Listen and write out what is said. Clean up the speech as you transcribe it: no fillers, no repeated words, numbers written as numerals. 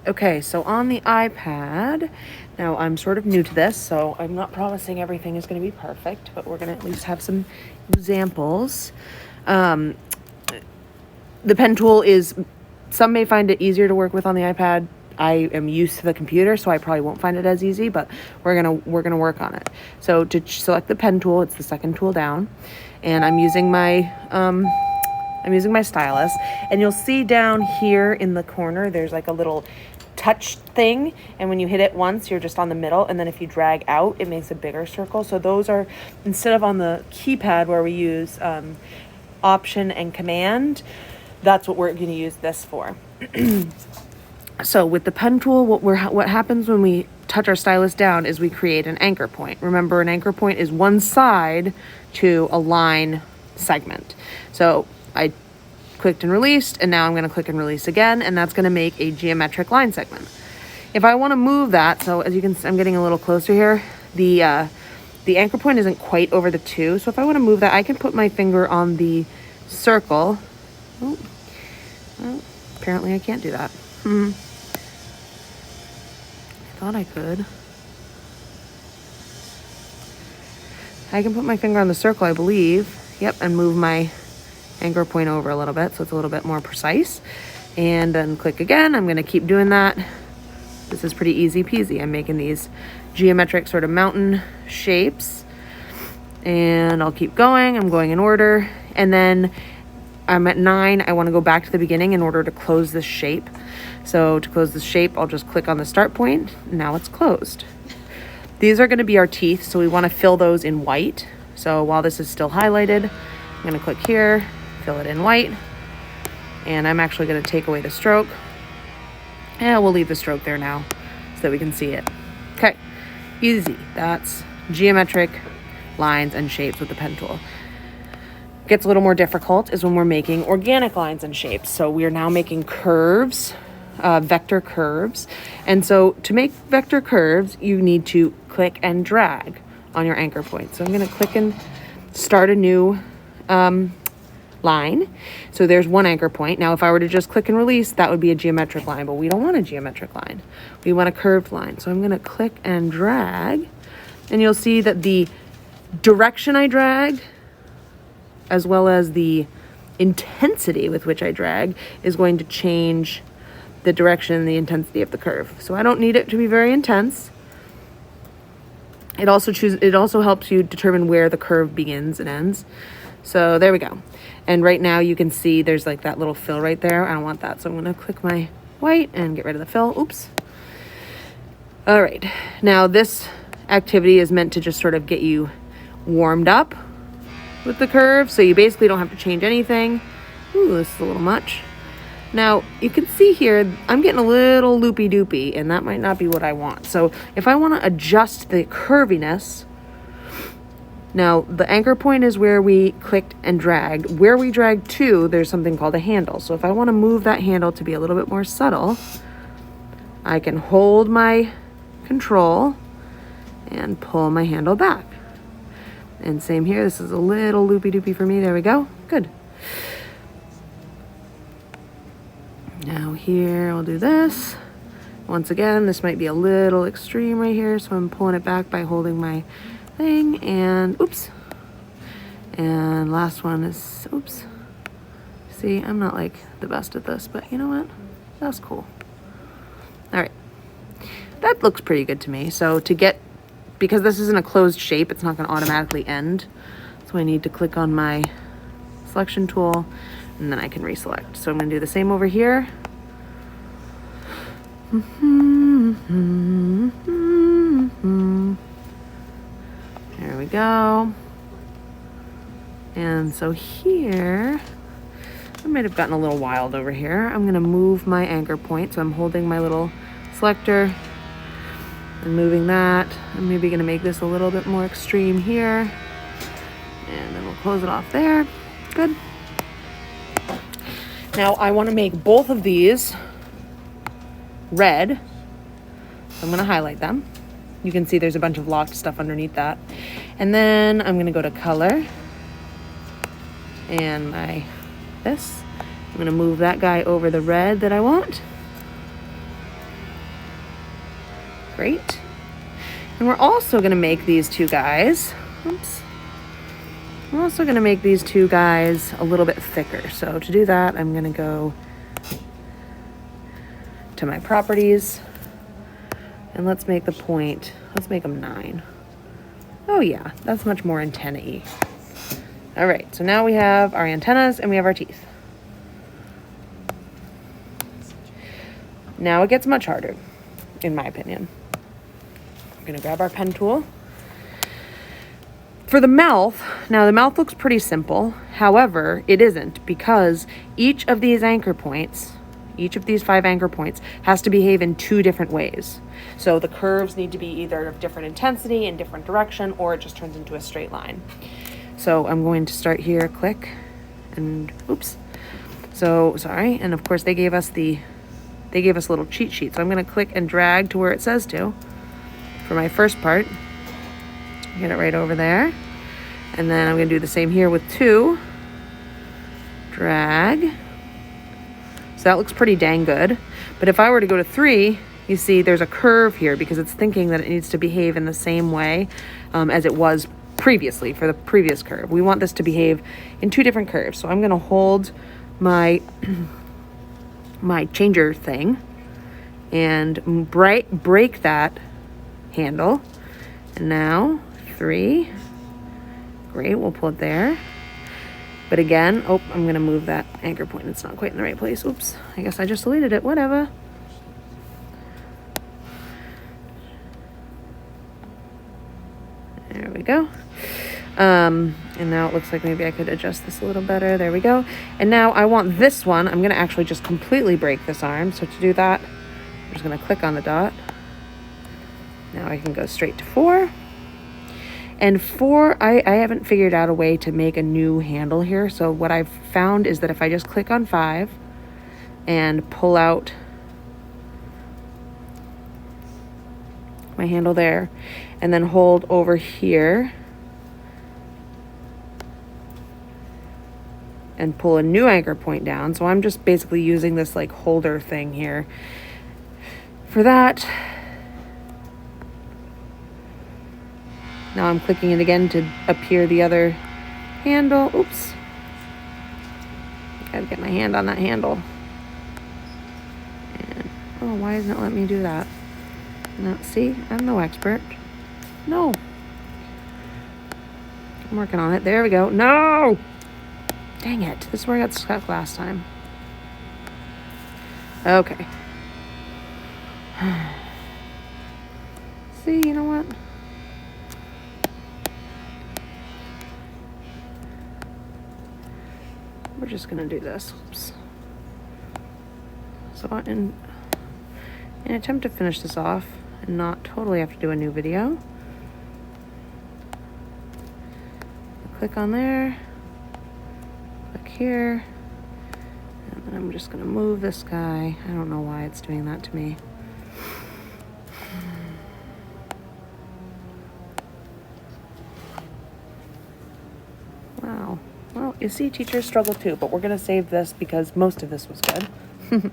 Okay, so on the iPad, now I'm sort of new to this, so I'm not promising everything is going to be perfect, but we're going to at least have some examples. The pen tool is, some may find it easier to work with on the iPad. I am used to the computer, so I probably won't find it as easy, but we're gonna work on it. So to select the pen tool, it's the second tool down, and I'm using my stylus, and you'll see down here in the corner there's like a little touch thing, and when you hit it once, you're just on the middle, and then if you drag out, it makes a bigger circle. So those are, instead of on the keypad where we use Option and Command, that's what we're going to use this for. So with the pen tool, what happens when we touch our stylus down is we create an anchor point. Remember, an anchor point is one side to a line segment. So I clicked and released, and now I'm going to click and release again, and that's going to make a geometric line segment. If I want to move that, so as you can see, I'm getting a little closer here, the anchor point isn't quite over the 2, so if I want to move that, I can put my finger on the circle. Oh, well, apparently I can't do that. Thought I could. I can put my finger on the circle, I believe. Yep, and move my anchor point over a little bit so it's a little bit more precise. And then click again. I'm going to keep doing that. This is pretty easy peasy. I'm making these geometric sort of mountain shapes. And I'll keep going. I'm going in order. And then I'm at 9. I want to go back to the beginning in order to close this shape. So to close this shape, I'll just click on the start point. Now it's closed. These are going to be our teeth, so we want to fill those in white. So while this is still highlighted, I'm going to click here, fill it in white, and I'm actually going to take away the stroke. Yeah, we'll leave the stroke there now so that we can see it. Okay, easy. That's geometric lines and shapes with the pen tool. Gets a little more difficult is when we're making organic lines and shapes. So we are now making curves, vector curves. And so to make vector curves, you need to click and drag on your anchor point. So I'm going to click and start a new line. So there's one anchor point. Now, if I were to just click and release, that would be a geometric line, but we don't want a geometric line. We want a curved line. So I'm going to click and drag, and you'll see that the direction I drag, as well as the intensity with which I drag, is going to change the direction and the intensity of the curve. So I don't need it to be very intense. It also helps you determine where the curve begins and ends. So there we go. And right now you can see there's like that little fill right there. I don't want that. So I'm going to click my white and get rid of the fill. Oops. All right. Now this activity is meant to just sort of get you warmed up with the curve. So you basically don't have to change anything. Ooh, this is a little much. Now you can see here, I'm getting a little loopy doopy, and that might not be what I want. So if I want to adjust the curviness, now the anchor point is where we clicked and dragged. Where we dragged to, there's something called a handle. So if I want to move that handle to be a little bit more subtle, I can hold my control and pull my handle back. And same here, this is a little loopy doopy for me. There we go. Good. Now here, I'll do this. Once again, this might be a little extreme right here, so I'm pulling it back by holding my thing, and oops. And last one is, oops. See, I'm not like the best at this, but you know what? That's cool. All right. That looks pretty good to me. So because this isn't a closed shape, it's not going to automatically end. So I need to click on my selection tool, and then I can reselect. So I'm going to do the same over here. There we go. And so here, I might have gotten a little wild over here. I'm going to move my anchor point. So I'm holding my little selector and moving that. I'm maybe going to make this a little bit more extreme here. And then we'll close it off there. Good. Now I want to make both of these red. So I'm going to highlight them. You can see there's a bunch of locked stuff underneath that. And then I'm going to go to color. And I'm going to move that guy over the red that I want. Great. And we're also going to make these two guys, oops. We're also going to make these two guys a little bit thicker. So to do that, I'm going to go to my properties and let's make the point, let's make them 9. Oh yeah, that's much more antenna-y. All right, so now we have our antennas and we have our teeth. Now it gets much harder, in my opinion. We're gonna grab our pen tool. For the mouth, now the mouth looks pretty simple. However, it isn't, because each of these anchor points, each of these 5 anchor points has to behave in 2 different ways. So the curves need to be either of different intensity in different direction, or it just turns into a straight line. So I'm going to start here, click, and oops. So sorry, and of course they gave us a little cheat sheet. So I'm gonna click and drag to where it says to for my first part. Get it right over there. And then I'm gonna do the same here with 2. Drag. So that looks pretty dang good. But if I were to go to 3, you see there's a curve here because it's thinking that it needs to behave in the same way as it was previously for the previous curve. We want this to behave in 2 different curves. So I'm gonna hold my my changer thing and break that handle. And now 3. Great, we'll pull it there. But again, oh, I'm gonna move that anchor point. It's not quite in the right place. Oops, I guess I just deleted it, whatever. There we go. And now it looks like maybe I could adjust this a little better. There we go. And now I want this one. I'm gonna actually just completely break this arm. So to do that, I'm just gonna click on the dot. Now I can go straight to 4. And 4, I haven't figured out a way to make a new handle here. So what I've found is that if I just click on 5 and pull out my handle there and then hold over here and pull a new anchor point down. So I'm just basically using this like holder thing here. For that, now I'm clicking it again to appear the other handle. Oops. Gotta get my hand on that handle. And, oh, why isn't it letting me do that? No, see, I'm no expert. No. I'm working on it. There we go. No! Dang it. This is where I got stuck last time. Okay. See, you know what? We're just gonna do this. Oops. So in an attempt to finish this off and not totally have to do a new video, click on there, click here, and then I'm just gonna move this guy. I don't know why it's doing that to me. Wow. Well, you see, teachers struggle too, but we're gonna save this because most of this was good.